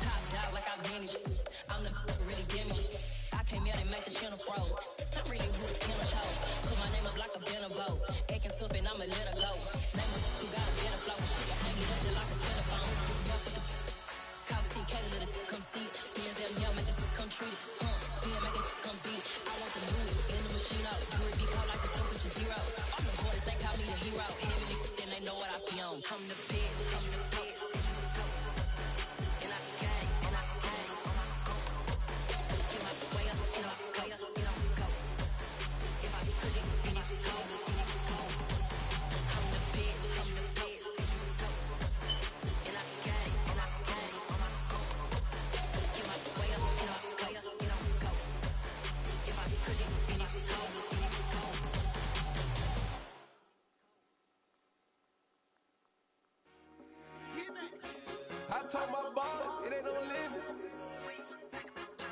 Top dog like I manage. I'm the really damage. I came here and make the channel froze. I'm really who the killer chose. Put my name up like a banner boat. Acting tough and I'ma let her go. Name her who got a better flow. She can hang it up just like a telephone. Up with the cost 10K to let it come see it. Hands down, yeah, make it come treat it. Spin, make it come beat it. I want the move in the machine out. Jewelry be called like the temperature zero. I'm the boys, they call me the hero. Heavily, then they know what I be on. I'm the best, I'm the best. And I gang, and I gang. Get my way up, get my way up, get on go. If I touch it, then it's cold. I'm the best, I'm the best. And I gang, and I gang. Get my way up, get my way up, get on go. If I touch it, then it's cold. I told my boys, it ain't no limit.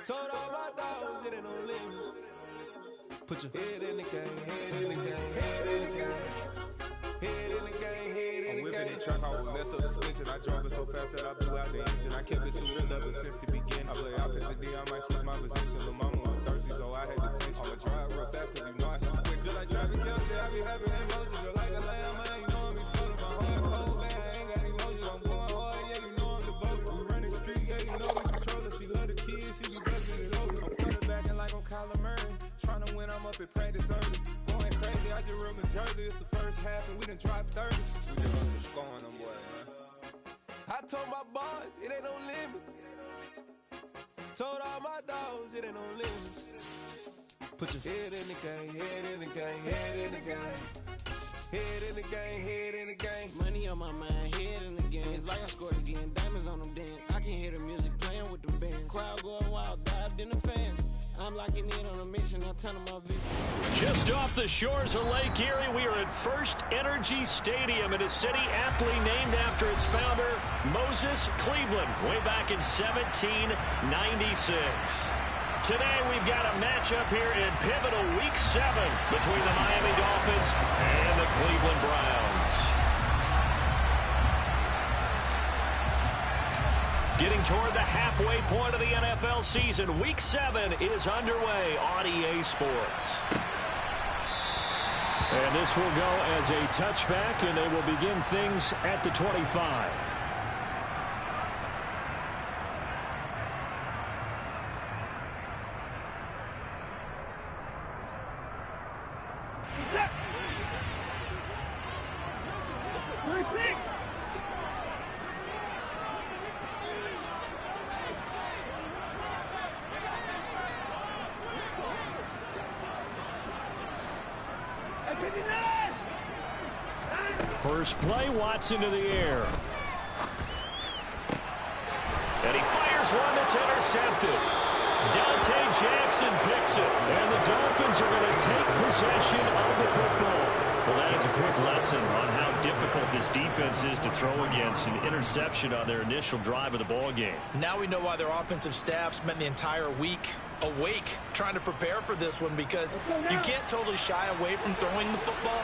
Told all my dogs, it ain't no limit. Put your head in the game, head in the game, head in the game. Head in the game, head in the game. I'm whipping the track, I was messed up suspension. I drove it so fast that I blew out the engine. I kept it too real ever since the beginning. I play offensively, I might switch my position. Lil' mama was thirsty, so I had to clinch. I'ma drive real fast, cause you know I shoot quick. Just like Travis Kelce, I be having emotions. Just like a lamb, man, you know I'm exploding. My heart cold, man, I ain't got emotions. I'm going hard, yeah, you know I'm devoted. We run the streets, yeah, you know we control her. She love the kids, she be busting it over. I'm quarterbacking like I'm Kyler Murray. Trying to win, I'm up at practice early. Going crazy, I just rub the jersey. It's the first half and we done dropped 30. We just up to scoring them, boy, man. I told my boys, it ain't no limits. Told all my dogs, it ain't no limits. Put your head in the game, head in the game, head in the game. Head in the game, head in the game. Money on my mind, head in the game. It's like I scored again, diamonds on them dance. I can hear the music playing with the band. Crowd going wild, dived in the fans. I'm locking in on a mission, I'll tell them my vision. Just off the shores of Lake Erie, we are at First Energy Stadium in a city aptly named after its founder, Moses Cleveland, way back in 1796. Today, we've got a matchup here in pivotal Week 7 between the Miami Dolphins and the Cleveland Browns. Getting toward the halfway point of the NFL season, Week 7 is underway on EA Sports. And this will go as a touchback, and they will begin things at the 25. First play, Watson to the air. And he fires one that's intercepted. Dante Jackson picks it. And the Dolphins are going to take possession of the football. Well, that is a quick lesson on how difficult this defense is to throw against. An interception on their initial drive of the ball game. Now we know why their offensive staff spent the entire week awake trying to prepare for this one, because you can't totally shy away from throwing the football.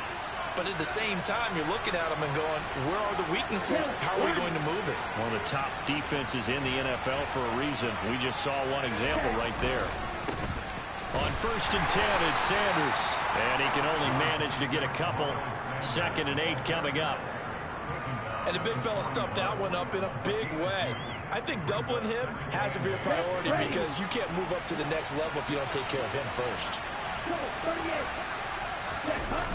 But at the same time, you're looking at them and going, where are the weaknesses? How are we going to move it? One of the top defenses in the NFL for a reason. We just saw one example right there. On 1st and 10, it's Sanders. And he can only manage to get a couple. 2nd and 8 coming up. And the big fella stuffed that one up in a big way. I think doubling him has to be a priority, because you can't move up to the next level if you don't take care of him first.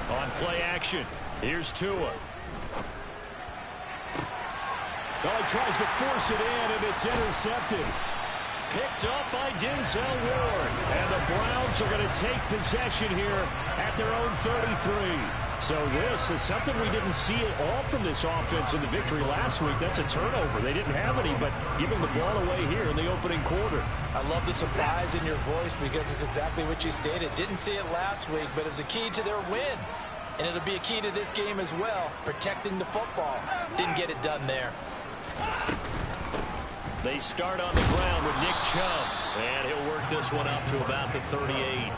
On play action, here's Tua. Well, he tries to force it in, and it's intercepted. Picked up by Denzel Ward. And the Browns are going to take possession here at their own 33. So this is something we didn't see at all from this offense in the victory last week. That's a turnover. They didn't have any, but giving the ball away here in the opening quarter. I love the surprise in your voice, because it's exactly what you stated. Didn't see it last week, but it's a key to their win. And it'll be a key to this game as well, protecting the football. Didn't get it done there. They start on the ground with Nick Chubb, and he'll work this one up to about the 38.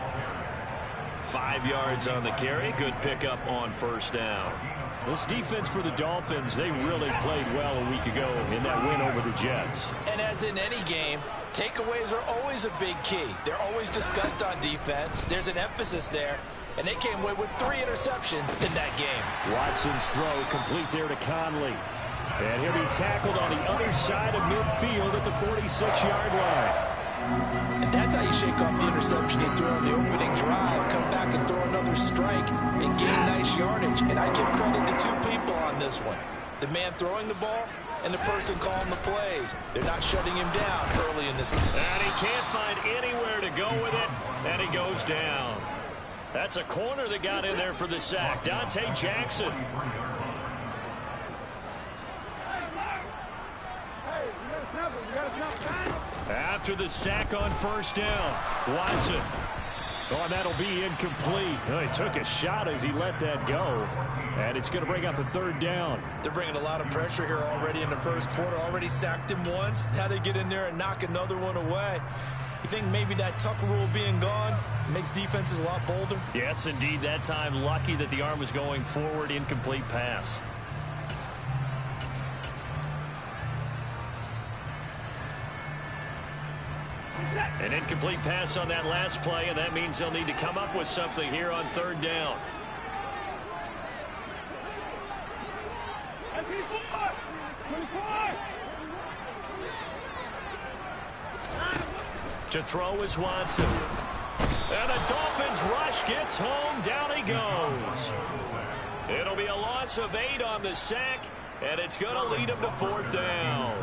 5 yards on the carry. Good pickup on 1st down. This defense for the Dolphins, they really played well a week ago in that win over the Jets. And as in any game, takeaways are always a big key. They're always discussed on defense. There's an emphasis there. And they came away with 3 interceptions in that game. Watson's throw complete there to Conley. And he'll be tackled on the other side of midfield at the 46-yard line. And that's how you shake off the interception you throw in the opening drive, come back and throw another strike and gain nice yardage. And I give credit to 2 people on this one. The man throwing the ball and the person calling the plays. They're not shutting him down early in this game. And he can't find anywhere to go with it, and he goes down. That's a corner that got in there for the sack. Dante Jackson. After the sack on first down, Watson. Oh, and that'll be incomplete. Oh, he took a shot as he let that go. And it's going to bring up a 3rd down. They're bringing a lot of pressure here already in the first quarter. Already sacked him once. Now they get in there and knock another one away. You think maybe that Tucker rule being gone makes defenses a lot bolder? Yes, indeed. That time, lucky that the arm was going forward. Incomplete pass. An incomplete pass on that last play, and that means they'll need to come up with something here on 3rd down. To throw is Watson. And the Dolphins rush gets home. Down he goes. It'll be a loss of 8 on the sack, and it's going to lead him to 4th down.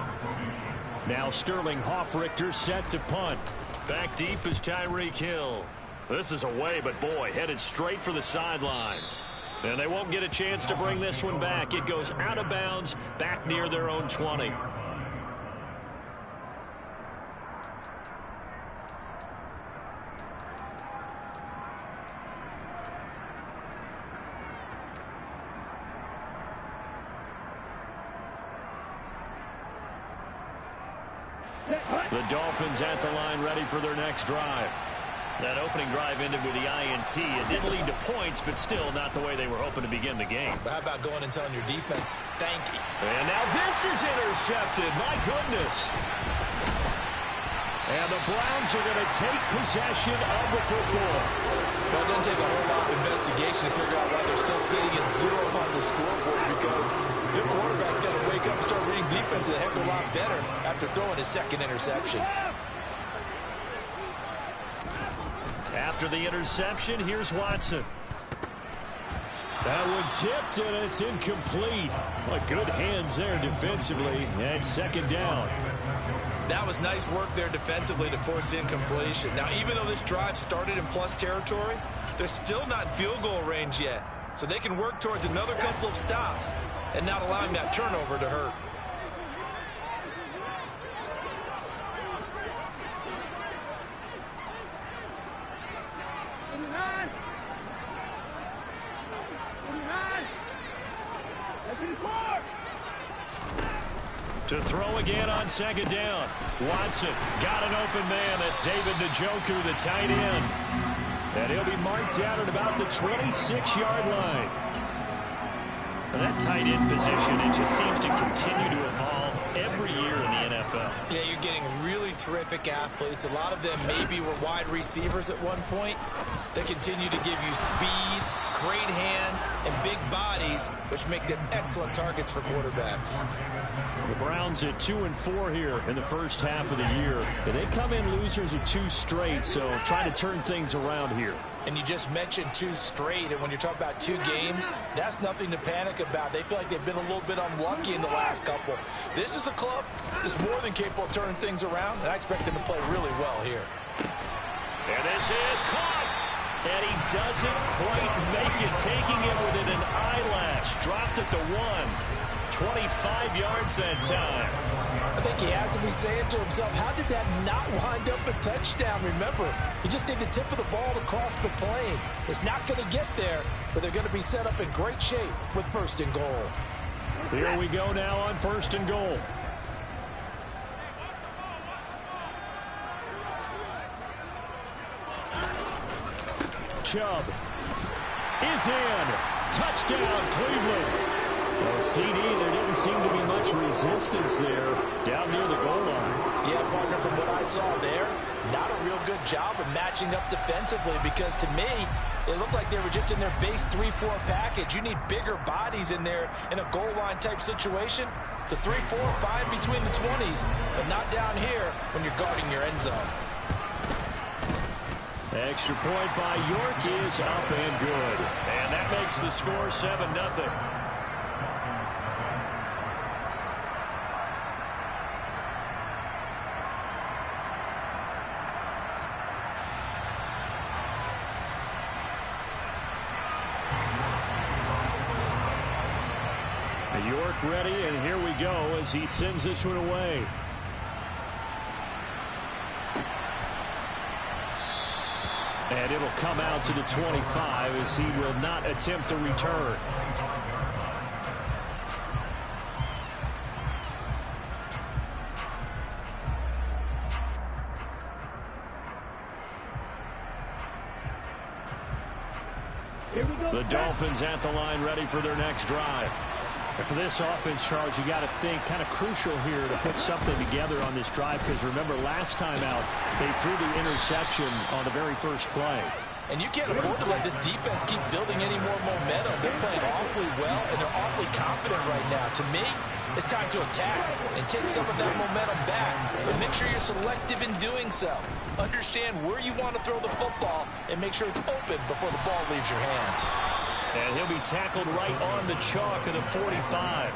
Now Sterling Hoffrichter set to punt. Back deep is Tyreek Hill. This is away, but boy, headed straight for the sidelines. And they won't get a chance to bring this one back. It goes out of bounds, back near their own 20. The Dolphins at the line ready for their next drive. That opening drive ended with the INT. It didn't lead to points, but still not the way they were hoping to begin the game. But how about going and telling your defense, thank you? And now this is intercepted. My goodness. And the Browns are going to take possession of the football. Well, it doesn't take a whole lot of investigation to figure out why they're still sitting at 0 on the scoreboard, because their quarterback's got to wake up and start reading defense a heck of a lot better after throwing his 2nd interception. After the interception, here's Watson. That one tipped, and it's incomplete. Well, good hands there defensively, and 2nd down. That was nice work there defensively to force incompletion. Now, even though this drive started in plus territory, they're still not in field goal range yet. So they can work towards another couple of stops and not allowing that turnover to hurt. To throw again on 2nd down. Watson got an open man. That's David Njoku, the tight end. And he'll be marked down at about the 26-yard line. And that tight end position, it just seems to continue to evolve every year in the NFL. Yeah, you're getting really terrific athletes. A lot of them maybe were wide receivers at one point. They continue to give you speed, great hands, and big bodies, which make them excellent targets for quarterbacks. The Browns at 2-4 here in the first half of the year. And they come in losers of 2 straight, so trying to turn things around here. And you just mentioned 2 straight, and when you're talking about 2 games, that's nothing to panic about. They feel like they've been a little bit unlucky in the last couple. This is a club that's more than capable of turning things around, and I expect them to play really well here. And this is caught. And he doesn't quite make it, taking it within an eyelash. Dropped at the 1. 25 yards that time. I think he has to be saying to himself, how did that not wind up a touchdown? Remember, you just need the tip of the ball to cross the plane. It's not going to get there, but they're going to be set up in great shape with 1st and goal. Here we go now on 1st and goal. Chubb is in. Touchdown, Cleveland. CD, there didn't seem to be much resistance there down near the goal line. Yeah, partner, from what I saw there, not a real good job of matching up defensively, because to me, it looked like they were just in their base 3-4 package. You need bigger bodies in there in a goal line type situation. The 3-4, fine between the 20s, but not down here when you're guarding your end zone. Extra point by York is up and good. And that makes the score 7-0. York ready, and here we go as he sends this one away. And it'll come out to the 25 as he will not attempt a return. The Dolphins at the line ready for their next drive. And for this offense, Charles, you got to think kind of crucial here to put something together on this drive, because remember last time out they threw the interception on the very first play. And you can't afford to let this defense keep building any more momentum. They're playing awfully well, and they're awfully confident right now. To me, it's time to attack and take some of that momentum back. But make sure you're selective in doing so. Understand where you want to throw the football and make sure it's open before the ball leaves your hands. And he'll be tackled right on the chalk of the 45.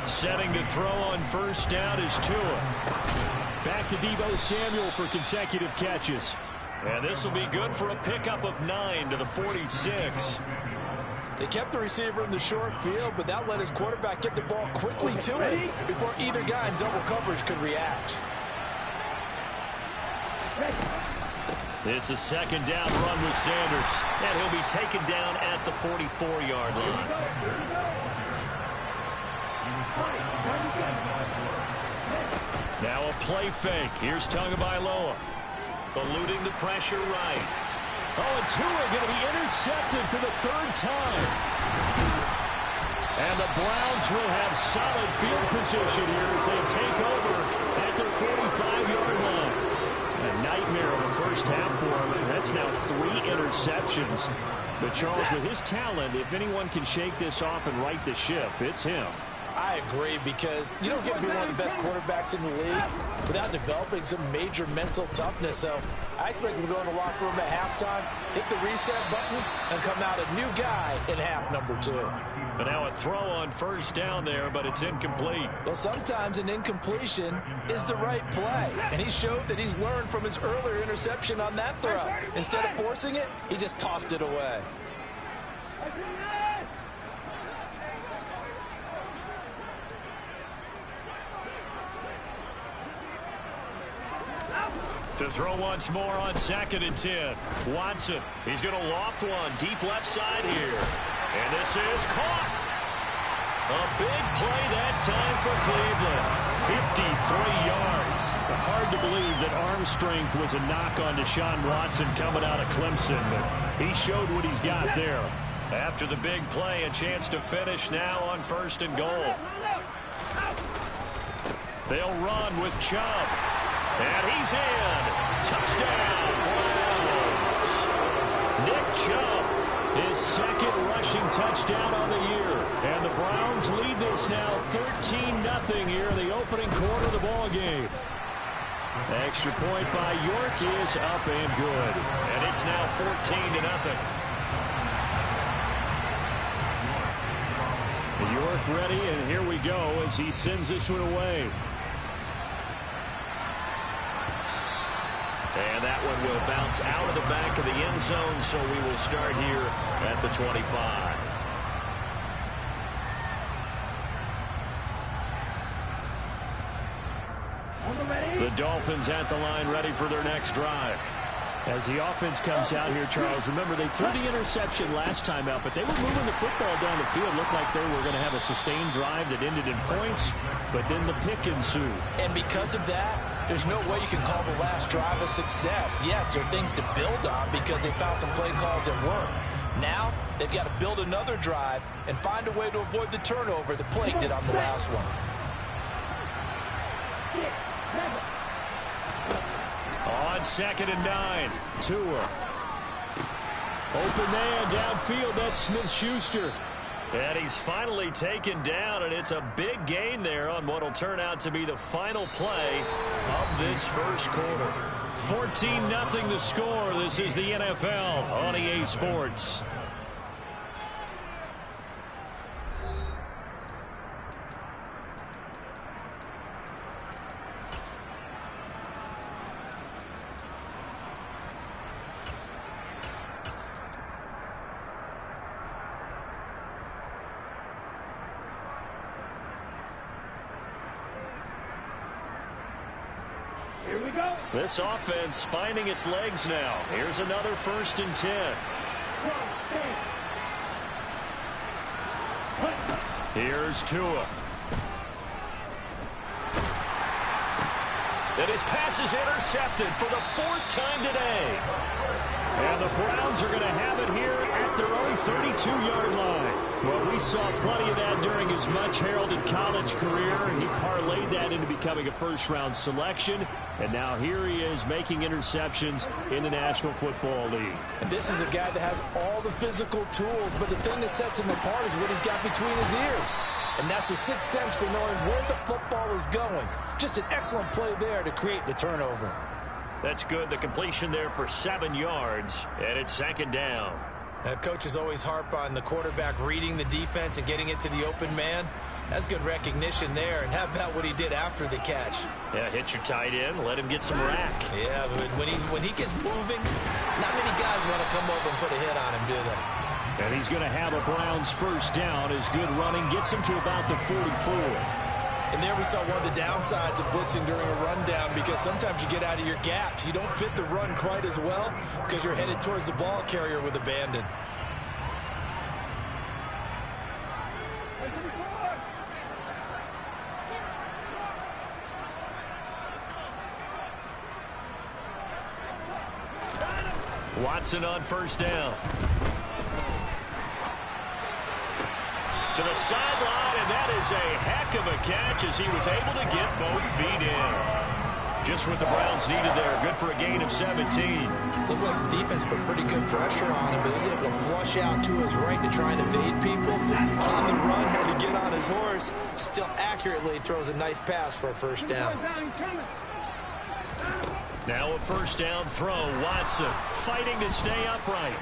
Setting to throw on first down is Tua. Back to Deebo Samuel for consecutive catches. And this will be good for a pickup of 9 to the 46. They kept the receiver in the short field, but that let his quarterback get the ball quickly to him before either guy in double coverage could react. It's a second down run with Sanders, and he'll be taken down at the 44-yard line. Now a play fake. Here's Tagovailoa, eluding the pressure right. Oh, and Tua going to be intercepted for the third time. And the Browns will have solid field position here as they take over at their 45-yard line. A nightmare of a first half for him. That's now 3 interceptions. But Charles, with his talent, if anyone can shake this off and right the ship, it's him. I agree, because you don't get to be one of the best quarterbacks in the league without developing some major mental toughness. So I expect him to go in the locker room at halftime, hit the reset button, and come out a new guy in half number 2. But now a throw on first down there, but it's incomplete. Well, sometimes an incompletion is the right play. And he showed that he's learned from his earlier interception on that throw. Instead of forcing it, he just tossed it away. To throw once more on 2nd and 10. Watson, he's going to loft one deep left side here. And this is caught. A big play that time for Cleveland. 53 yards. Hard to believe that arm strength was a knock on Deshaun Watson coming out of Clemson, but he showed what he's got there. After the big play, a chance to finish now on 1st and goal. They'll run with Chubb. And he's in. Touchdown, Browns. Nick Chubb, his 2nd rushing touchdown on the year. And the Browns lead this now 13-0 here in the opening quarter of the ball game. Extra point by York is up and good. And it's now 14-0. York ready, and here we go as he sends this one away. And that one will bounce out of the back of the end zone, so we will start here at the 25. The Dolphins at the line ready for their next drive. As the offense comes out here, Charles, remember they threw the interception last time out, but they were moving the football down the field. Looked like they were going to have a sustained drive that ended in points, but then the pick ensued. And because of that, there's no way you can call the last drive a success. Yes, there are things to build on because they found some play calls that work. Now, they've got to build another drive and find a way to avoid the turnover the plague did on the last one. On 2nd and 9, Tua. Open man downfield, that's Smith-Schuster. And he's finally taken down, and it's a big gain there on what will turn out to be the final play of this first quarter. 14-0 the score. This is the NFL on EA Sports. Here we go. This offense finding its legs now. Here's another 1st and 10. Here's Tua. And his pass is intercepted for the 4th time today. And the Browns are going to have it here at their own 32-yard line. Well, we saw plenty of that during his much-heralded college career. He parlayed that into becoming a first-round selection. And now here he is making interceptions in the National Football League. And this is a guy that has all the physical tools, but the thing that sets him apart is what he's got between his ears. And that's the sixth sense for knowing where the football is going. Just an excellent play there to create the turnover. That's good. The completion there for 7 yards, and it's 2nd down. Coaches always harp on the quarterback reading the defense and getting it to the open man. That's good recognition there. And how about what he did after the catch? Yeah, hit your tight end, let him get some rack. Yeah, but when he gets moving, not many guys want to come over and put a hit on him, do they? And he's going to have a Browns 1st down. His good running gets him to about the 44. And there we saw one of the downsides of blitzing during a rundown, because sometimes you get out of your gaps. You don't fit the run quite as well because you're headed towards the ball carrier with abandon. Watson on 1st down. To the sideline, and that is a heck of a catch as he was able to get both feet in. Just what the Browns needed there. Good for a gain of 17. Looked like the defense put pretty good pressure on him, but he was able to flush out to his right to try and evade people. On the run, had to get on his horse. Still accurately throws a nice pass for a 1st down. Now a 1st down throw. Watson fighting to stay upright.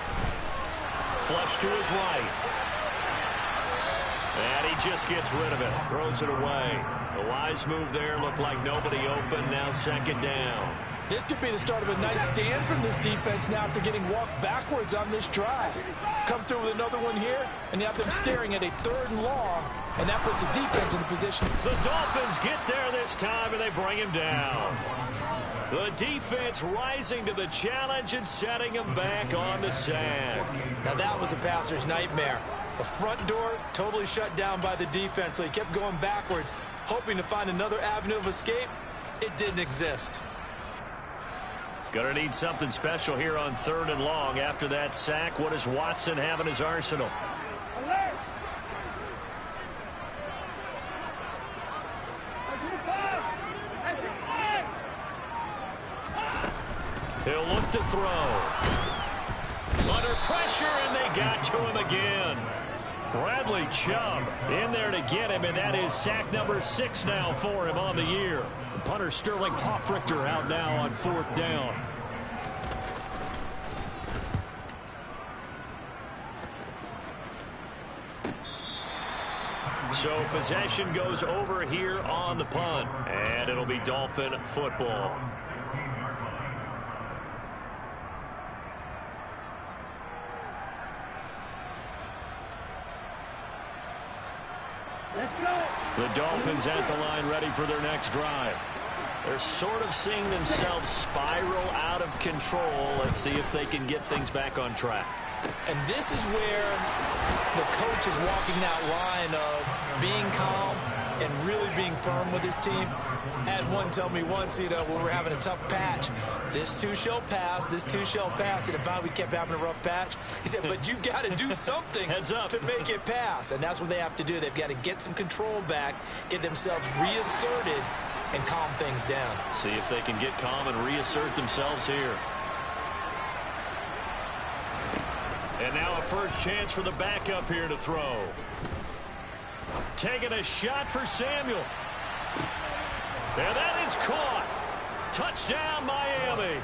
Flush to his right. And he just gets rid of it. Throws it away. A wise move there. Looked like nobody open. Now 2nd down. This could be the start of a nice stand from this defense now after getting walked backwards on this drive. Come through with another one here, and you have them staring at a 3rd and long, and that puts the defense in a position. The Dolphins get there this time, and they bring him down. The defense rising to the challenge and setting him back on the sack. Now that was a passer's nightmare. The front door totally shut down by the defense, so he kept going backwards, hoping to find another avenue of escape. It didn't exist. Gonna need something special here on 3rd and long. After that sack, what does Watson have in his arsenal? He'll look to throw. Under pressure, and they got to him again. Bradley Chubb in there to get him, and that is sack number 6 now for him on the year. Punter Sterling Hoffrichter out now on 4th down. So possession goes over here on the punt, and it'll be Dolphin football. The Dolphins at the line ready for their next drive. They're sort of seeing themselves spiral out of control. Let's see if they can get things back on track. And this is where the coach is walking that line of being calm, and really being firm with his team. I had one tell me once, when we were having a tough patch, this too shall pass, this too shall pass. And if we kept having a rough patch, he said, but you've got to do something to make it pass. And that's what they have to do. They've got to get some control back, get themselves reasserted, and calm things down. See if they can get calm and reassert themselves here. And now a first chance for the backup here to throw. Taking a shot for Samuel. And that is caught. Touchdown, Miami.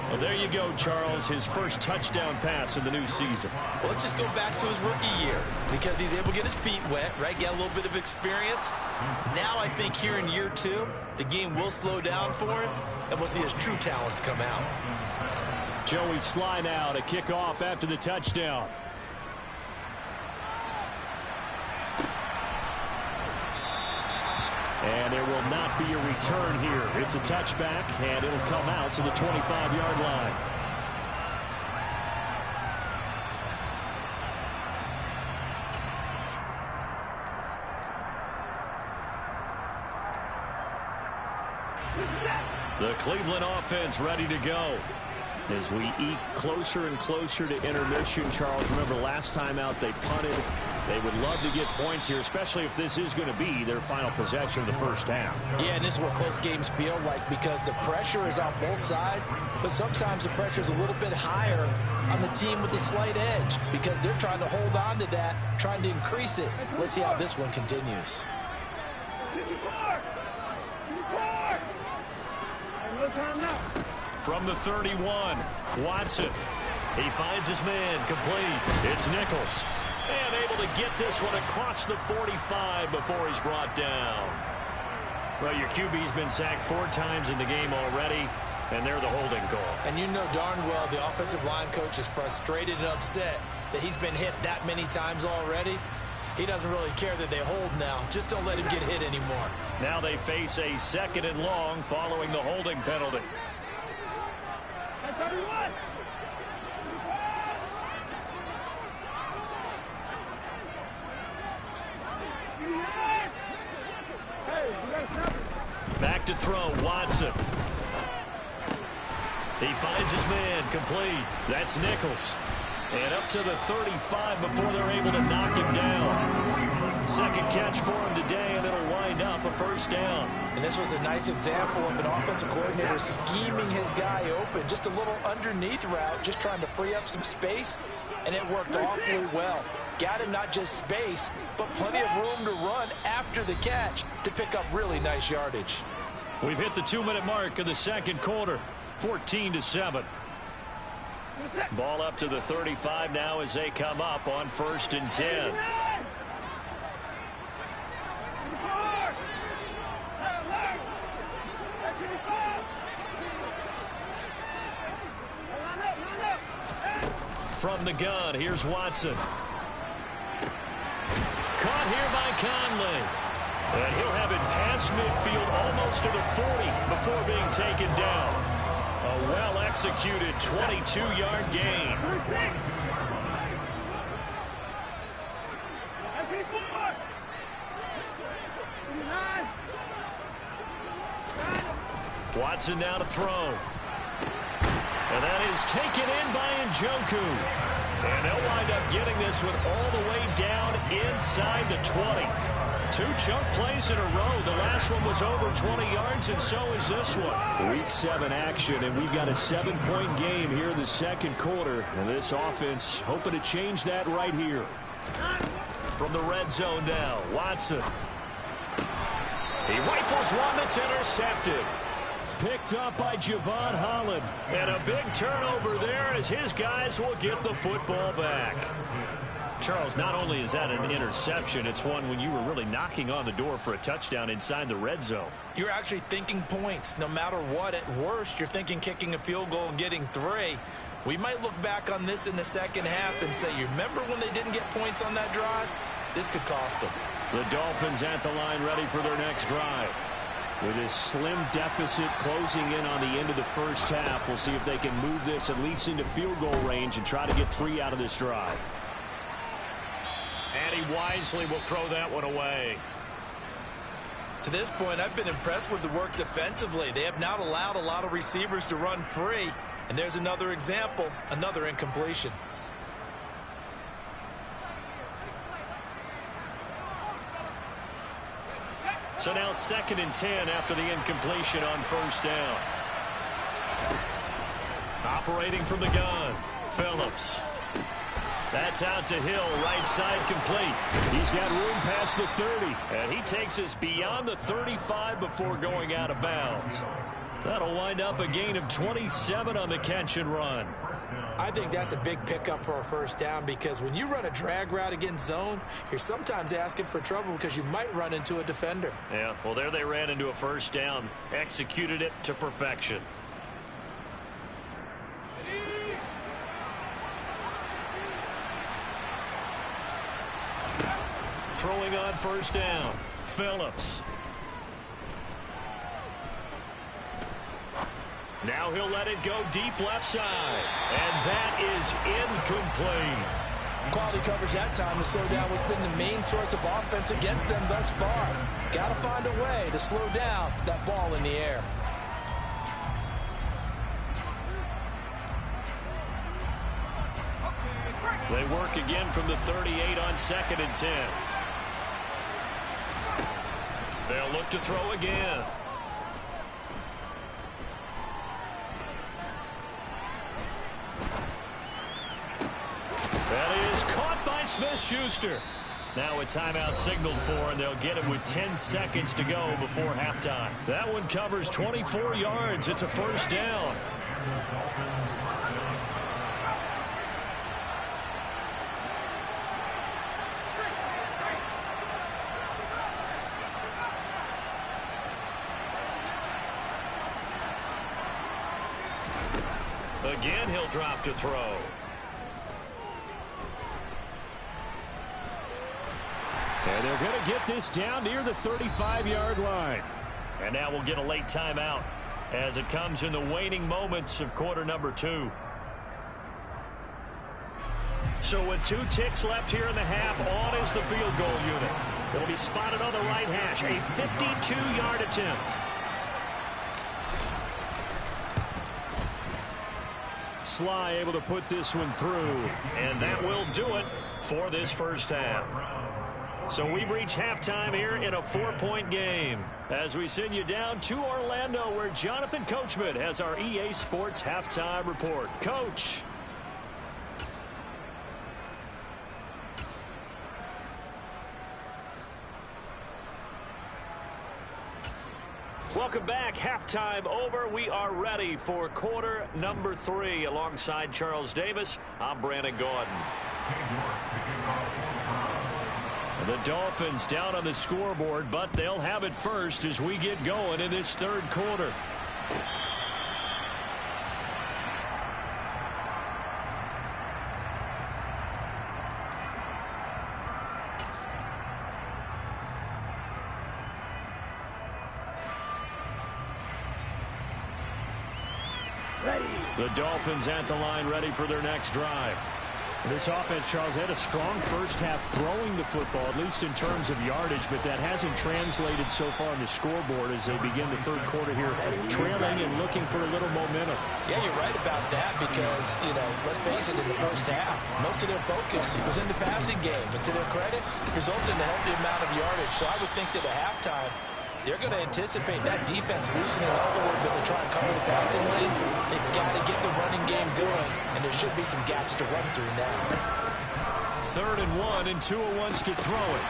Well, there you go, Charles. His first touchdown pass in the new season. Well, let's just go back to his rookie year because he's able to get his feet wet, right? Get a little bit of experience. Now I think here in year 2, the game will slow down for him, and we'll see his true talents come out. Joey Sly now to kick off after the touchdown. And there will not be a return here. It's a touchback, and it'll come out to the 25-yard line. The Cleveland offense ready to go. As we eke closer and closer to intermission, Charles, remember last time out they punted. They would love to get points here, especially if this is going to be their final possession of the first half. Yeah, and this is what close games feel like because the pressure is on both sides, but sometimes the pressure is a little bit higher on the team with the slight edge because they're trying to hold on to that, trying to increase it. Let's see how this one continues. From the 31, Watson. He finds his man complete. It's Nichols. And able to get this one across the 45 before he's brought down. Well, your QB's been sacked 4 times in the game already, and they're the holding call. And you know darn well the offensive line coach is frustrated and upset that he's been hit that many times already. He doesn't really care that they hold now. Just don't let him get hit anymore. Now they face a 2nd and long following the holding penalty. Back to throw, Watson. He finds his man complete. That's Nichols. And up to the 35 before they're able to knock him down. Second catch for him today, and it'll wind up a first down. And this was a nice example of an offensive coordinator scheming his guy open. Just a little underneath route, just trying to free up some space, and it worked awfully well. Got him not just space, but plenty of room to run after the catch to pick up really nice yardage. We've hit the 2-minute mark of the second quarter, 14-7. Ball up to the 35 now as they come up on 1st and 10. From the gun, here's Watson. Caught here by Conley. And he'll have it past midfield almost to the 40 before being taken down. A well-executed 22-yard gain. Watson now to throw. And that is taken in by Njoku. And they'll wind up getting this one all the way down inside the 20. 2 chunk plays in a row. The last one was over 20 yards, and so is this one. Week 7 action, and we've got a 7-point game here in the second quarter. And this offense hoping to change that right here. From the red zone now, Watson. He rifles one that's intercepted. Picked up by Javon Holland. And a big turnover there as his guys will get the football back. Charles, not only is that an interception, it's one when you were really knocking on the door for a touchdown inside the red zone. You're actually thinking points no matter what. At worst, you're thinking kicking a field goal and getting 3. We might look back on this in the second half and say, you remember when they didn't get points on that drive? This could cost them. The Dolphins at the line ready for their next drive. With this slim deficit closing in on the end of the first half, we'll see if they can move this at least into field goal range and try to get 3 out of this drive. And he wisely will throw that one away. To this point, I've been impressed with the work defensively. They have not allowed a lot of receivers to run free. And there's another example, another incompletion. So now 2nd and 10 after the incompletion on first down. Operating from the gun, Phillips. That's out to Hill, right side complete. He's got room past the 30, and he takes us beyond the 35 before going out of bounds. That'll wind up a gain of 27 on the catch and run. I think that's a big pickup for a first down because when you run a drag route against zone, you're sometimes asking for trouble because you might run into a defender. Yeah, well, there they ran into a first down, executed it to perfection. Throwing on first down, Phillips. Now he'll let it go deep left side. And that is incomplete. Quality coverage that time to slow down what's been the main source of offense against them thus far. Got to find a way to slow down that ball in the air. They work again from the 38 on 2nd and 10. They'll look to throw again. That is caught by Smith-Schuster. Now a timeout signaled for, and they'll get it with 10 seconds to go before halftime. That one covers 24 yards. It's a first down. Again, he'll drop to throw. And they're going to get this down near the 35-yard line. And now we'll get a late timeout as it comes in the waning moments of quarter number 2. So with 2 ticks left here in the half, on is the field goal unit. It'll be spotted on the right hash, a 52-yard attempt. Sly able to put this one through, and that will do it for this first half. So we've reached halftime here in a 4-point game as we send you down to Orlando, where Jonathan Coachman has our EA Sports halftime report. Coach. Welcome back. Halftime over. We are ready for quarter number 3. Alongside Charles Davis, I'm Brandon Gordon. The Dolphins down on the scoreboard, but they'll have it first as we get going in this third quarter. The Dolphins at the line, ready for their next drive. This offense, Charles, had a strong first half throwing the football, at least in terms of yardage, but that hasn't translated so far on the scoreboard as they begin the third quarter here, trailing and looking for a little momentum. Yeah, you're right about that because, let's face it, in the first half, most of their focus was in the passing game. And to their credit, resulted in a healthy amount of yardage. So I would think that at halftime, they're going to anticipate that defense loosening up a little bit to try and cover the passing lanes. They've got to get the running game going, and there should be some gaps to run through now. 3rd and 1, and Tua wants to throw it.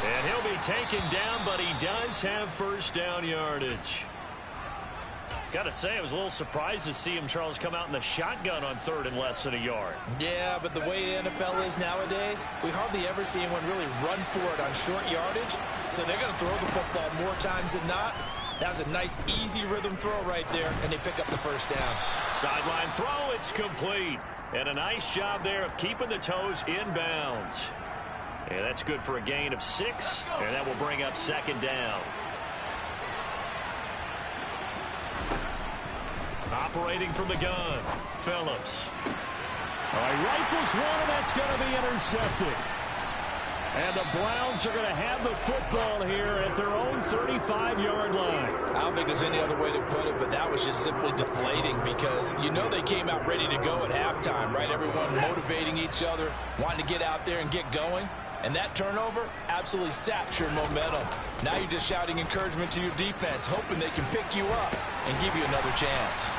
And he'll be taken down, but he does have first down yardage. Got to say, I was a little surprised to see him, Charles, come out in the shotgun on 3rd and less than a yard. Yeah, but the way the NFL is nowadays, we hardly ever see anyone really run for it on short yardage. So they're going to throw the football more times than not. That was a nice, easy rhythm throw right there, and they pick up the first down. Sideline throw, it's complete. And a nice job there of keeping the toes in bounds. Yeah, that's good for a gain of 6, and that will bring up 2nd down. Operating from the gun, Phillips. All right, rifles one, and that's going to be intercepted. And the Browns are going to have the football here at their own 35-yard line. I don't think there's any other way to put it, but that was just simply deflating because you know they came out ready to go at halftime, right? Everyone motivating each other, wanting to get out there and get going. And that turnover absolutely saps your momentum. Now you're just shouting encouragement to your defense, hoping they can pick you up and give you another chance.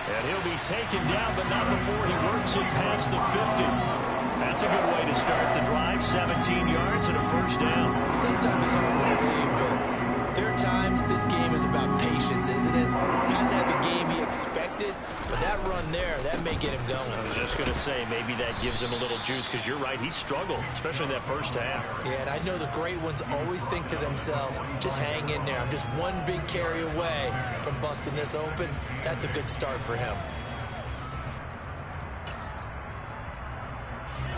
And he'll be taken down, but not before he works it past the 50. That's a good way to start the drive. 17 yards and a first down. Sometimes it's hard to believe, but there are times this game is about patience, isn't it? Hasn't had the game he expected, but that run there, that may get him going. I was just going to say, maybe that gives him a little juice, because you're right, he struggled, especially in that first half. Yeah, and I know the great ones always think to themselves, just hang in there. I'm just one big carry away from busting this open. That's a good start for him.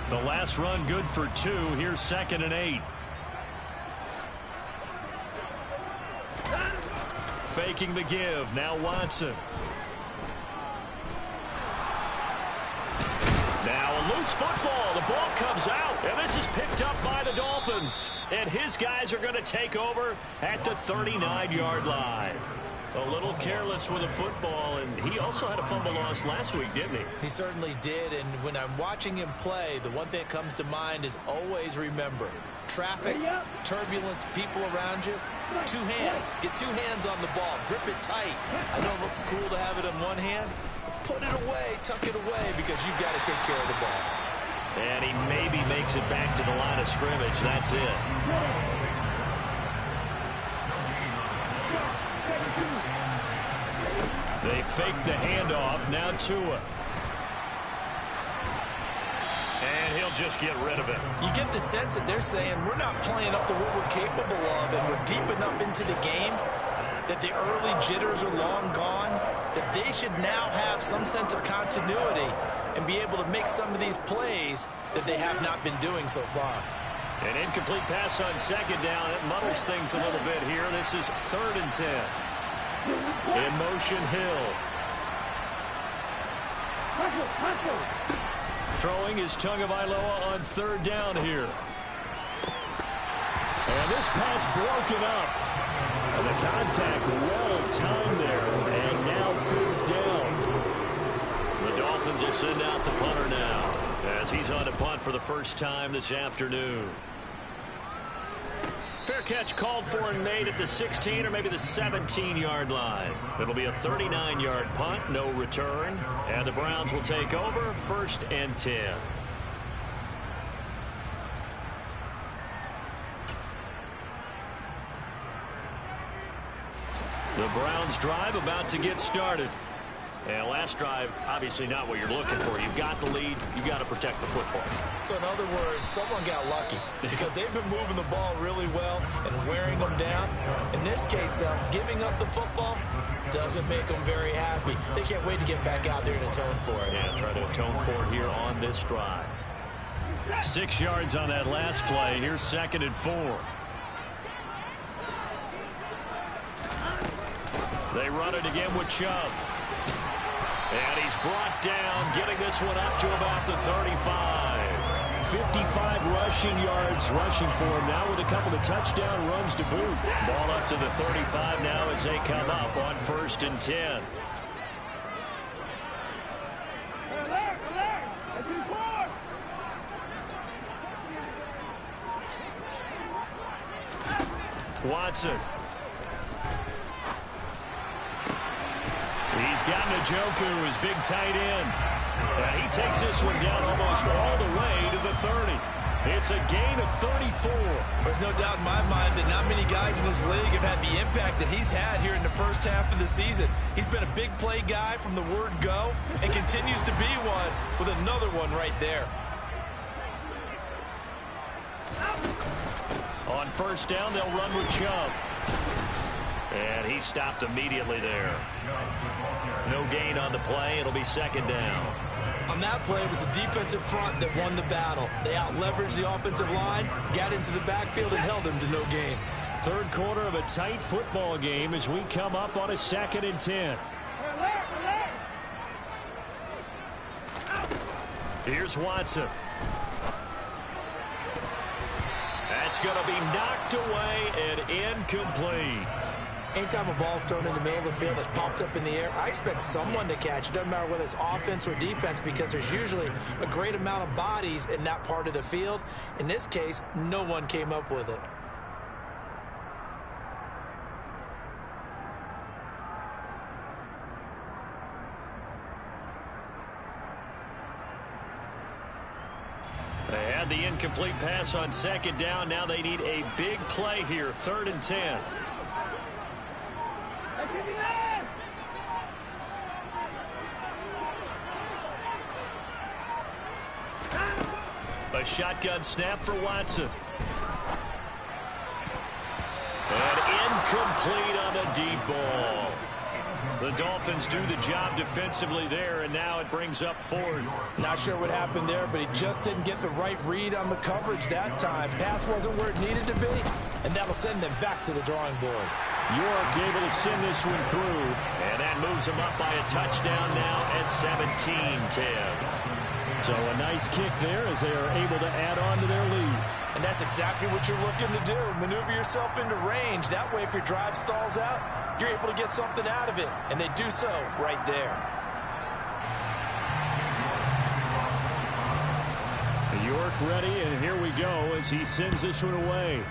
The last run good for 2. Here's 2nd and 8. Faking the give. Now Watson. Now a loose football. The ball comes out. And this is picked up by the Dolphins. And his guys are going to take over at the 39-yard line. A little careless with the football, and he also had a fumble loss last week, didn't he? He certainly did, and when I'm watching him play, the one thing that comes to mind is always remember, traffic, turbulence, people around you, 2 hands. Get 2 hands on the ball. Grip it tight. I know it looks cool to have it in one hand, but put it away, tuck it away, because you've got to take care of the ball. And he maybe makes it back to the line of scrimmage. That's it. They fake the handoff. Now Tua. And he'll just get rid of it. You get the sense that they're saying we're not playing up to what we're capable of, and we're deep enough into the game that the early jitters are long gone, that they should now have some sense of continuity and be able to make some of these plays that they have not been doing so far. An incomplete pass on 2nd down. It muddles things a little bit here. This is 3rd and 10. In motion, Hill. Throwing is Tagovailoa on 3rd down here. And this pass broken up. And the contact well timed there. And now 4th down. The Dolphins will send out the punter now, as he's on to punt for the first time this afternoon. Fair catch called for and made at the 16 or maybe the 17-yard line. It'll be a 39-yard punt, no return. And the Browns will take over, 1st and 10. The Browns drive about to get started. And last drive, obviously not what you're looking for. You've got the lead. You've got to protect the football. So in other words, someone got lucky because they've been moving the ball really well and wearing them down. In this case, though, giving up the football doesn't make them very happy. They can't wait to get back out there and atone for it. Yeah, try to atone for it here on this drive. 6 yards on that last play. Here's 2nd and 4. They run it again with Chubb. And he's brought down, getting this one up to about the 35. 55 rushing yards rushing for him now with a couple of touchdown runs to boot. Ball up to the 35 now as they come up on 1st and 10. Watson. He's got Njoku, his big tight end. And he takes this one down almost all the way to the 30. It's a gain of 34. There's no doubt in my mind that not many guys in this league have had the impact that he's had here in the first half of the season. He's been a big play guy from the word go and continues to be one with another one right there. On 1st down, they'll run with Chubb. And he stopped immediately there. No gain on the play. It'll be 2nd down. On that play, it was the defensive front that won the battle. They out-leveraged the offensive line, got into the backfield, and held them to no gain. 3rd quarter of a tight football game as we come up on a 2nd and 10. Here's Watson. It's going to be knocked away and incomplete. Anytime a ball's thrown in the middle of the field that's popped up in the air, I expect someone to catch. It doesn't matter whether it's offense or defense, because there's usually a great amount of bodies in that part of the field. In this case, no one came up with it. They had the incomplete pass on second down. Now they need a big play here, 3rd and 10. A shotgun snap for Watson. And incomplete on the deep ball. The Dolphins do the job defensively there, and now it brings up 4th. Not sure what happened there, but he just didn't get the right read on the coverage that time. Pass wasn't where it needed to be, and that'll send them back to the drawing board. York able to send this one through, and that moves them up by a touchdown now at 17-10. So a nice kick there as they are able to add on to their lead. And that's exactly what you're looking to do. Maneuver yourself into range. That way, if your drive stalls out, you're able to get something out of it. And they do so right there. York ready, and here we go as he sends this one away.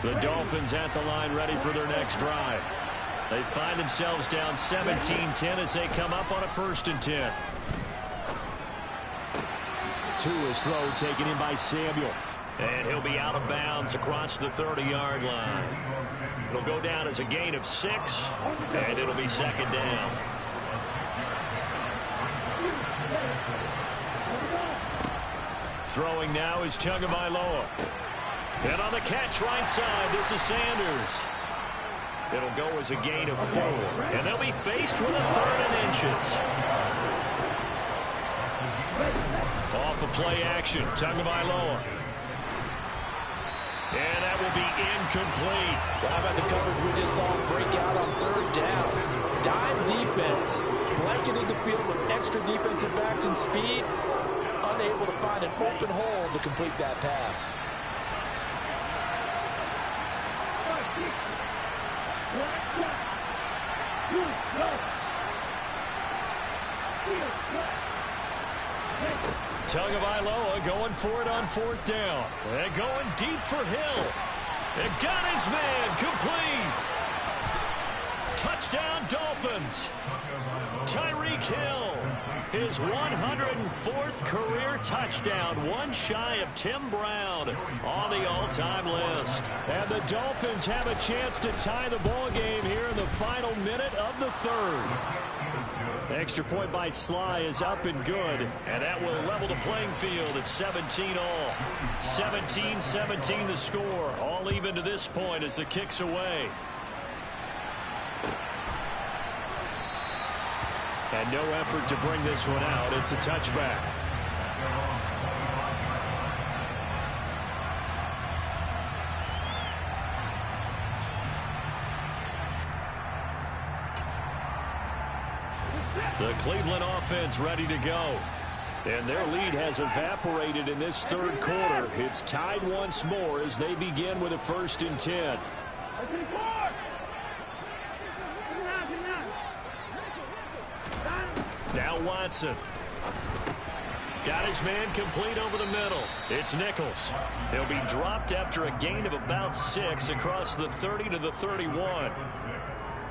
The Dolphins at the line ready for their next drive. They find themselves down 17-10 as they come up on a 1st and 10. Tua's throw taken in by Samuel. And he'll be out of bounds across the 30-yard line. It'll go down as a gain of 6, and it'll be 2nd down. Throwing now is Tagovailoa. And on the catch right side, this is Sanders. It'll go as a gain of 4. And they'll be faced with a 3rd and inches. Off of play action, Tagovailoa. And that will be incomplete. Well, how about the coverage we just saw break out on 3rd down? Dime defense, blanketed the field with extra defensive backs and speed, unable to find an open hole to complete that pass. Tagovailoa going for it on 4th down. And going deep for Hill. And got his man complete. Touchdown Dolphins. Tyreek Hill. His 104th career touchdown. One shy of Tim Brown on the all-time list. And the Dolphins have a chance to tie the ball game here in the final minute of the 3rd. Extra point by Sly is up and good. And that will level the playing field at 17 all. 17-17 the score. All even to this point as the kick's away. And no effort to bring this one out. It's a touchback. The Cleveland offense ready to go. And their lead has evaporated in this 3rd quarter. It's tied once more as they begin with a 1st and 10. Now Watson. Got his man complete over the middle. It's Nichols. He'll be dropped after a gain of about 6 across the 30 to the 31.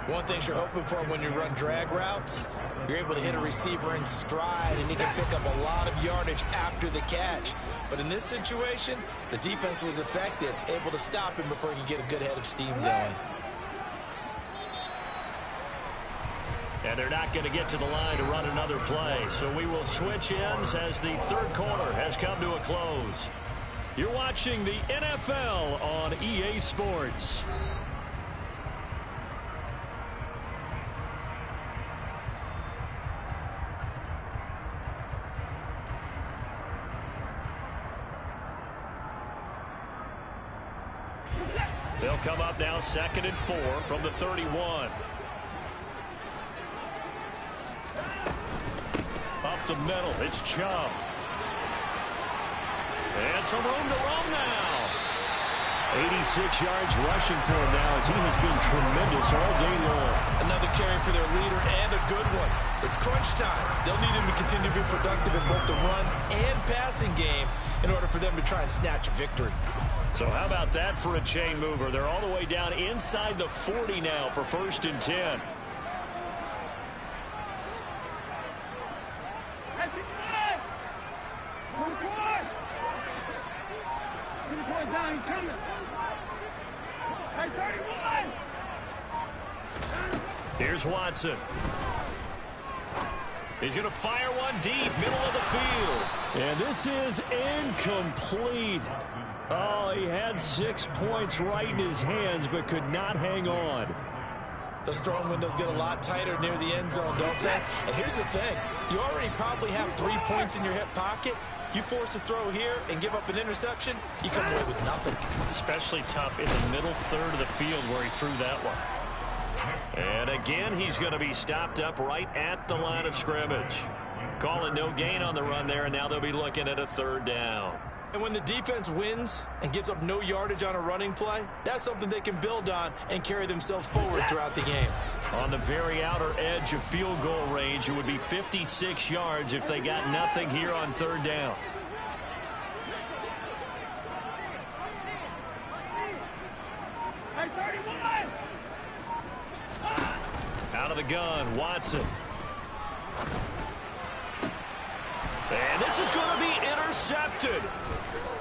One thing you're hoping for when you run drag routes, you're able to hit a receiver in stride, and he can pick up a lot of yardage after the catch. But in this situation, the defense was effective, able to stop him before he could get a good head of steam going. And they're not going to get to the line to run another play. So we will switch ends as the 3rd quarter has come to a close. You're watching the NFL on EA Sports. They'll come up now 2nd and 4 from the 31. Up the middle, it's Chubb. And some room to roam now. 86 yards rushing for him now as he has been tremendous all day long. Another carry for their leader and a good one. It's crunch time. They'll need him to continue to be productive in both the run and passing game in order for them to try and snatch a victory. So how about that for a chain mover? They're all the way down inside the 40 now for 1st and 10. Here's Watson. He's going to fire one deep, middle of the field. And this is incomplete. Oh, he had 6 points right in his hands, but could not hang on. Those throwing windows get a lot tighter near the end zone, don't they? And here's the thing. You already probably have 3 points in your hip pocket. You force a throw here and give up an interception, you come away with nothing. Especially tough in the middle third of the field where he threw that one. And again, he's going to be stopped up right at the line of scrimmage. Calling no gain on the run there, and now they'll be looking at a 3rd down. And when the defense wins and gives up no yardage on a running play, that's something they can build on and carry themselves forward throughout the game. On the very outer edge of field goal range, it would be 56 yards if they got nothing here on 3rd down. Out of the gun, Watson. And this is going to be intercepted.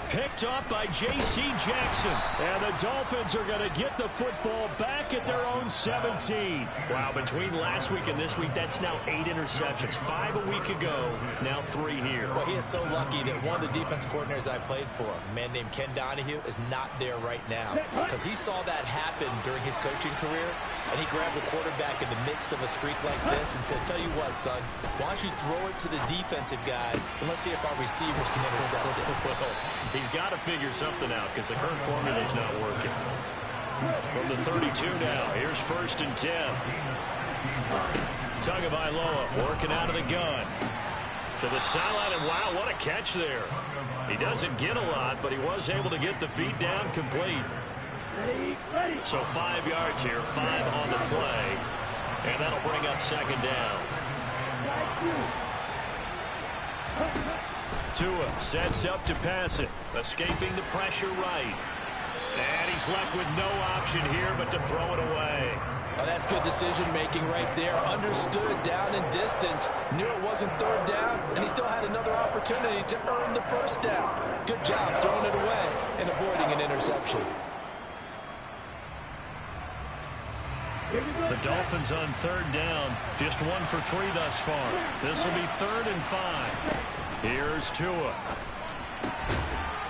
Picked up by J.C. Jackson. And the Dolphins are going to get the football back at their own 17. Wow, between last week and this week, that's now 8 interceptions. 5 a week ago, now 3 here. Well, he is so lucky that one of the defense coordinators I played for, a man named Ken Donahue, is not there right now. Because he saw that happen during his coaching career, and he grabbed the quarterback in the midst of a streak like this and said, tell you what, son, why don't you throw it to the defensive guys, and let's see if our receivers can intercept it. Well, he's got to figure something out because the current formula is not working. From the 32 now, here's 1st and 10. Tagovailoa working out of the gun. To the sideline, and wow, what a catch there. He doesn't get a lot, but he was able to get the feet down complete. So 5 yards here, 5 on the play, and that'll bring up 2nd down. Tua sets up to pass it, escaping the pressure right. And he's left with no option here but to throw it away. Oh, that's good decision-making right there. Understood down and distance. Knew it wasn't 3rd down, and he still had another opportunity to earn the 1st down. Good job throwing it away and avoiding an interception. The Dolphins on 3rd down, just 1 for 3 thus far. This will be 3rd and 5. Here's Tua.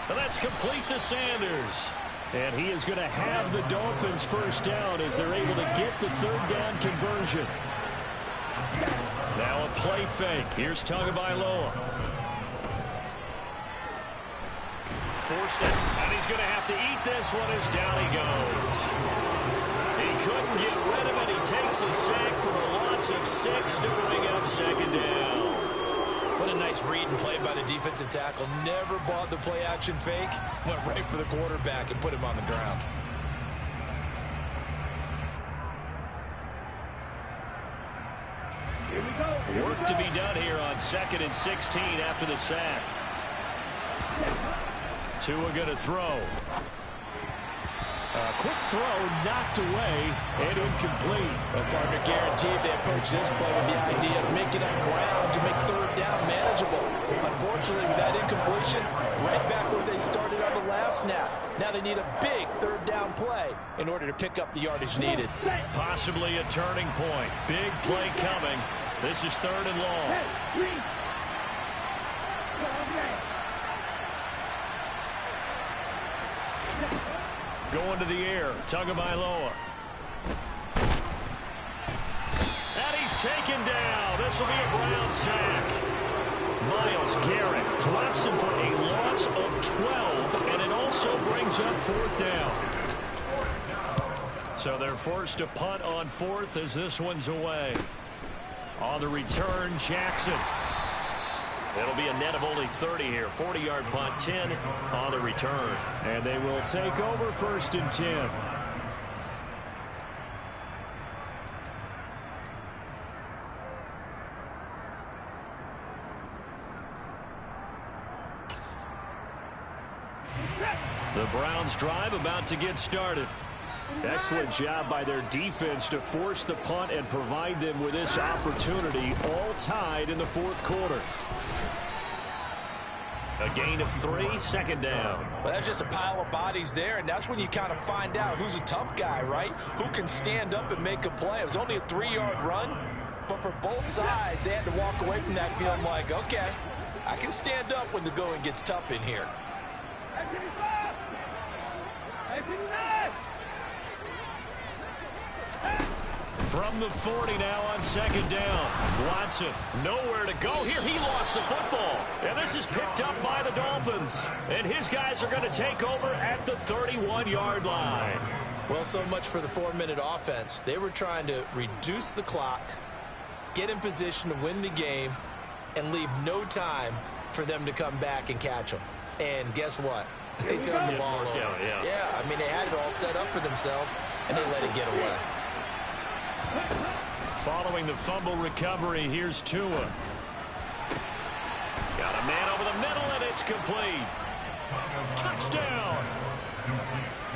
And that's complete to Sanders. And he is going to have the Dolphins 1st down as they're able to get the 3rd down conversion. Now a play fake. Here's Tagovailoa. Forced it, and he's going to have to eat this one as down he goes. He couldn't get rid of it. He takes a sack for a loss of 6 to bring up 2nd down. What a nice read and play by the defensive tackle. Never bought the play-action fake. Went right for the quarterback and put him on the ground. Here we go. Work to be done here on 2nd and 16 after the sack. Tua going to throw. Quick throw, knocked away, and incomplete. A partner guaranteed they approach this play with the idea of making up ground to make 3rd down manageable. Unfortunately, with that incompletion, right back where they started on the last snap. Now they need a big 3rd down play in order to pick up the yardage needed. Possibly a turning point. Big play coming. This is 3rd and long. Going to the air, Tagovailoa. And he's taken down. This will be a Brown sack. Myles Garrett drops him for a loss of 12, and it also brings up 4th down. So they're forced to punt on fourth as this one's away. On the return, Jackson. It'll be a net of only 30 here. 40-yard punt, 10 on the return. And they will take over 1st and 10. The Browns drive about to get started. Excellent job by their defense to force the punt and provide them with this opportunity, all tied in the 4th quarter. A gain of 3, 2nd down. Well, that's just a pile of bodies there, and that's when you kind of find out who's a tough guy, right? Who can stand up and make a play. It was only a 3-yard run, but for both sides, they had to walk away from that feeling like, okay, I can stand up when the going gets tough in here. From the 40 now on 2nd down. Watson, nowhere to go here. He lost the football. And this is picked up by the Dolphins. And his guys are going to take over at the 31-yard line. Well, so much for the 4-minute offense. They were trying to reduce the clock, get in position to win the game, and leave no time for them to come back and catch them. And guess what? They turned the ball over. Yeah, I mean, they had it all set up for themselves, and they let it get away. Following the fumble recovery, here's Tua. Got a man over the middle, and it's complete. Touchdown!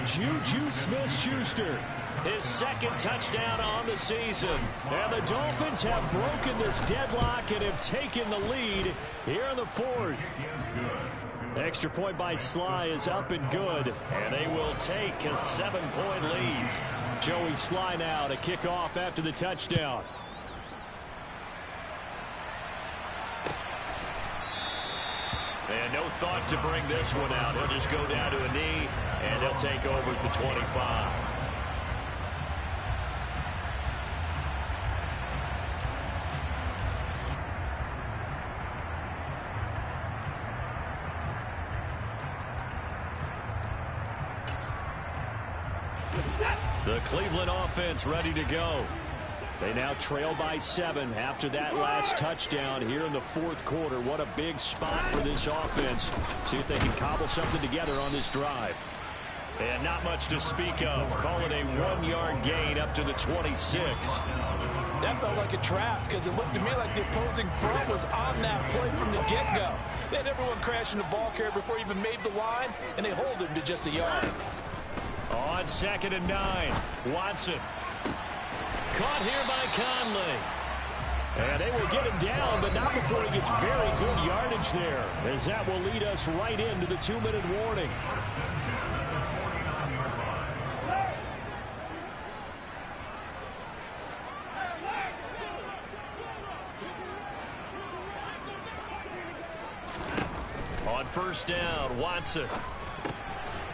Juju Smith-Schuster. His 2nd touchdown on the season. And the Dolphins have broken this deadlock and have taken the lead here in the 4th. Extra point by Sly is up and good. And they will take a 7-point lead. Joey Sly now to kick off after the touchdown. And no thought to bring this one out. He'll just go down to a knee, and he'll take over at the 25. The Cleveland offense ready to go. They now trail by 7 after that last touchdown here in the 4th quarter. What a big spot for this offense. See if they can cobble something together on this drive. And not much to speak of. Call it a 1-yard gain up to the 26. That felt like a trap because it looked to me like the opposing front was on that play from the get-go. They had everyone crashing the ball carrier before he even made the line, and they hold him to just a yard. On 2nd and 9, Watson. Caught here by Conley. And they will get him down, but not before he gets very good yardage there, as that will lead us right into the 2-minute warning. On 1st down, Watson.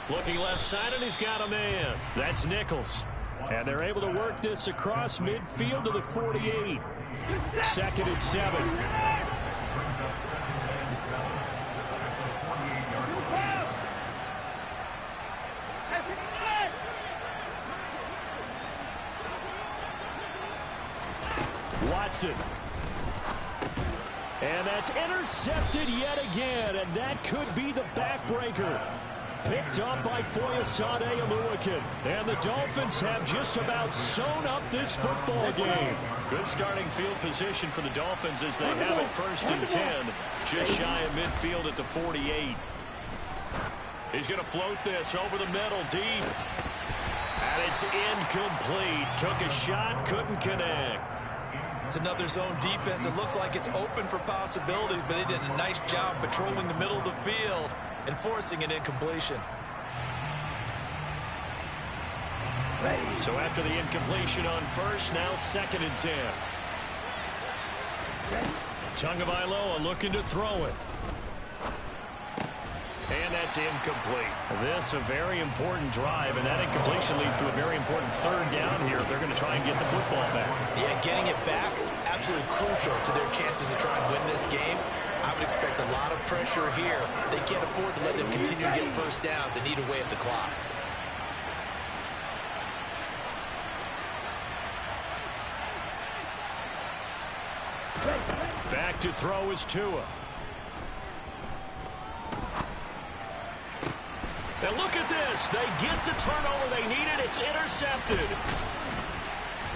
Looking left side, and he's got a man. That's Nichols. And they're able to work this across midfield to the 48. 2nd and 7. Watson. And that's intercepted yet again, and that could be the backbreaker. Picked up by Foyesade Oluwakin. And the Dolphins have just about sewn up this football game. Good starting field position for the Dolphins as they have it 1st and 10. Just shy of midfield at the 48. He's going to float this over the middle deep. And it's incomplete. Took a shot, couldn't connect. It's another zone defense. It looks like it's open for possibilities, but they did a nice job patrolling the middle of the field and forcing an incompletion. So after the incompletion on 1st, now 2nd and 10. Tagovailoa looking to throw it. And that's incomplete. This a very important drive, and that incompletion leads to a very important 3rd down here if they're going to try and get the football back. Yeah, getting it back, absolutely crucial to their chances of trying to win this game. I would expect a lot of pressure here. They can't afford to let them continue to get 1st downs and eat away at the clock. Back to throw is Tua. And look at this. They get the turnover they needed. It's intercepted.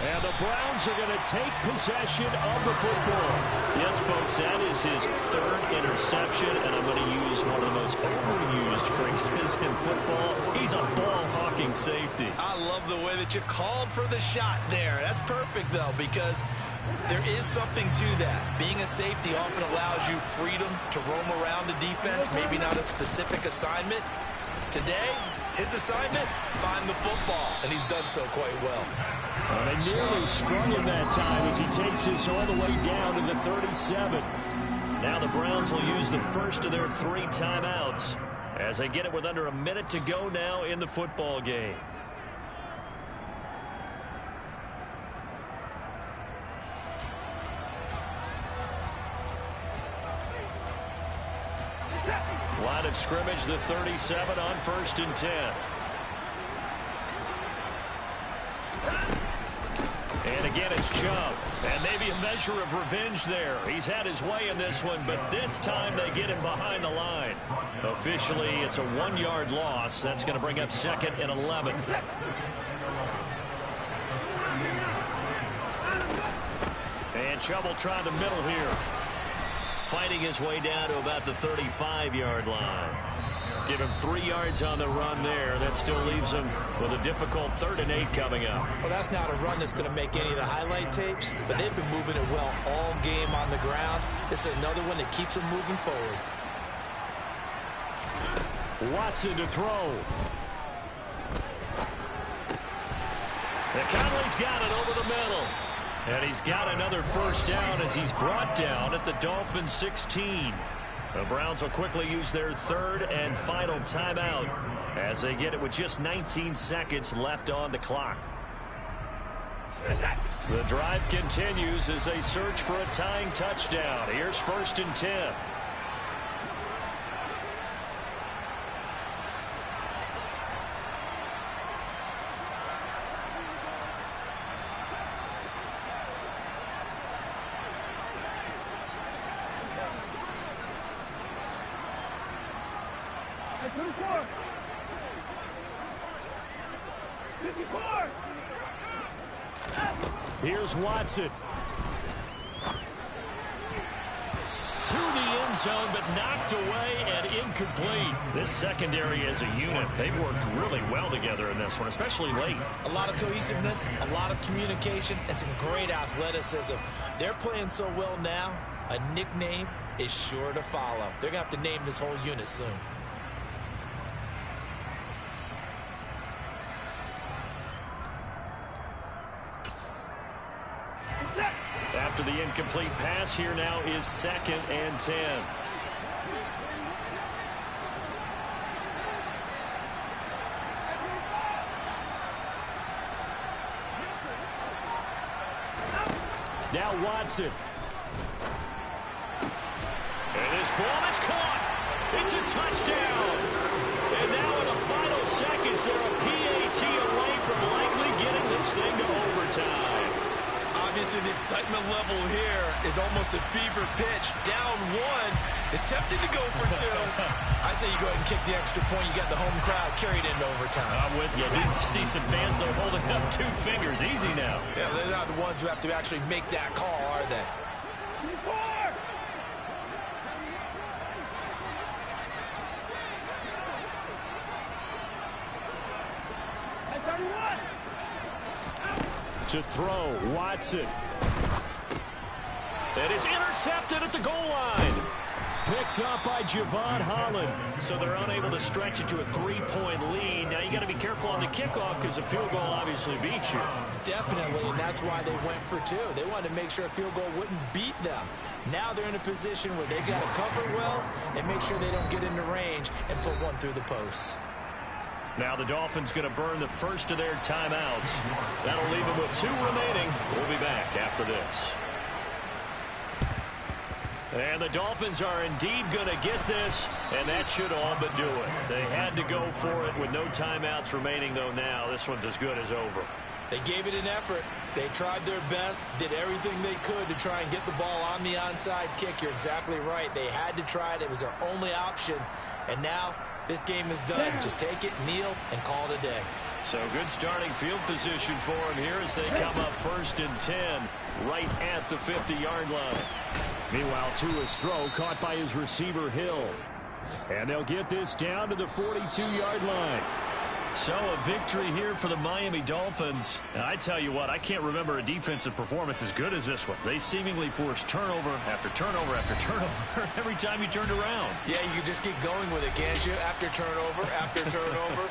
And the Browns are going to take possession of the football. Yes, folks, that is his third interception, and I'm going to use one of the most overused phrases in football. He's a ball-hawking safety. I love the way that you called for the shot there. That's perfect, though, because there is something to that. Being a safety often allows you freedom to roam around the defense, maybe not a specific assignment. Today, his assignment, find the football, and he's done so quite well. Well, they nearly sprung him that time as he takes this all the way down to the 37. Now the Browns will use the first of their 3 timeouts as they get it with under a minute to go now in the football game. Line of scrimmage, the 37 on 1st and 10. And again, it's Chubb. And maybe a measure of revenge there. He's had his way in this one, but this time they get him behind the line. Officially, it's a 1-yard loss. That's going to bring up 2nd and 11. And Chubb will try the middle here. Fighting his way down to about the 35-yard line. Give him 3 yards on the run there. That still leaves him with a difficult 3rd and 8 coming up. Well, that's not a run that's going to make any of the highlight tapes, but they've been moving it well all game on the ground. This is another one that keeps them moving forward. Watson to throw. And Conley's got it over the middle. And he's got another first down as he's brought down at the Dolphins' 16. The Browns will quickly use their 3rd and final timeout as they get it with just 19 seconds left on the clock. The drive continues as they search for a tying touchdown. Here's 1st and 10. Here's Watson. To the end zone, but knocked away and incomplete. This secondary as a unit, they've worked really well together in this one, especially late. A lot of cohesiveness, a lot of communication, and some great athleticism. They're playing so well now, a nickname is sure to follow. They're going to have to name this whole unit soon. After the incomplete pass, here now is 2nd and 10. Now Watson. And this ball is caught. It's a touchdown. And now in the final seconds, they're a PAT away from likely getting this thing to overtime. Obviously, the excitement level here is almost a fever pitch. Down 1 is tempted to go for 2. I say you go ahead and kick the extra point. You got the home crowd carried into overtime. I'm with you. I do see some fans that are holding up 2 fingers. Easy now. Yeah, they're not the ones who have to actually make that call, are they? To throw, Watson. And it's intercepted at the goal line. Picked up by Javon Holland. So they're unable to stretch it to a 3-point lead. Now you got to be careful on the kickoff because a field goal obviously beats you. Definitely, and that's why they went for 2. They wanted to make sure a field goal wouldn't beat them. Now they're in a position where they got to cover well and make sure they don't get into range and put one through the posts. Now the Dolphins going to burn the first of their timeouts. That'll leave them with 2 remaining. We'll be back after this. And the Dolphins are indeed going to get this, and that should all but do it. They had to go for it with no timeouts remaining, though now. This one's as good as over. They gave it an effort. They tried their best, did everything they could to try and get the ball on the onside kick. You're exactly right. They had to try it. It was their only option. And now this game is done. Just take it, kneel, and call it a day. So good starting field position for him here as they come up 1st and 10 right at the 50-yard line. Meanwhile, Tua's throw caught by his receiver, Hill. And they'll get this down to the 42-yard line. So a victory here for the Miami Dolphins. And I tell you what, I can't remember a defensive performance as good as this one. They seemingly forced turnover after turnover after turnover every time you turned around. Yeah, you can just keep going with it, can't you? After turnover, after turnover.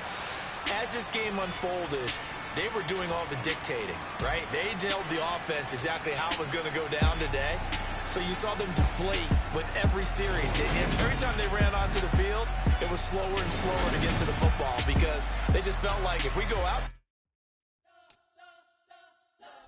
As this game unfolded, they were doing all the dictating, right? They told the offense exactly how it was going to go down today. So you saw them deflate with every series, didn't you? Every time they ran onto the field, it was slower and slower to get to the football because they just felt like if we go out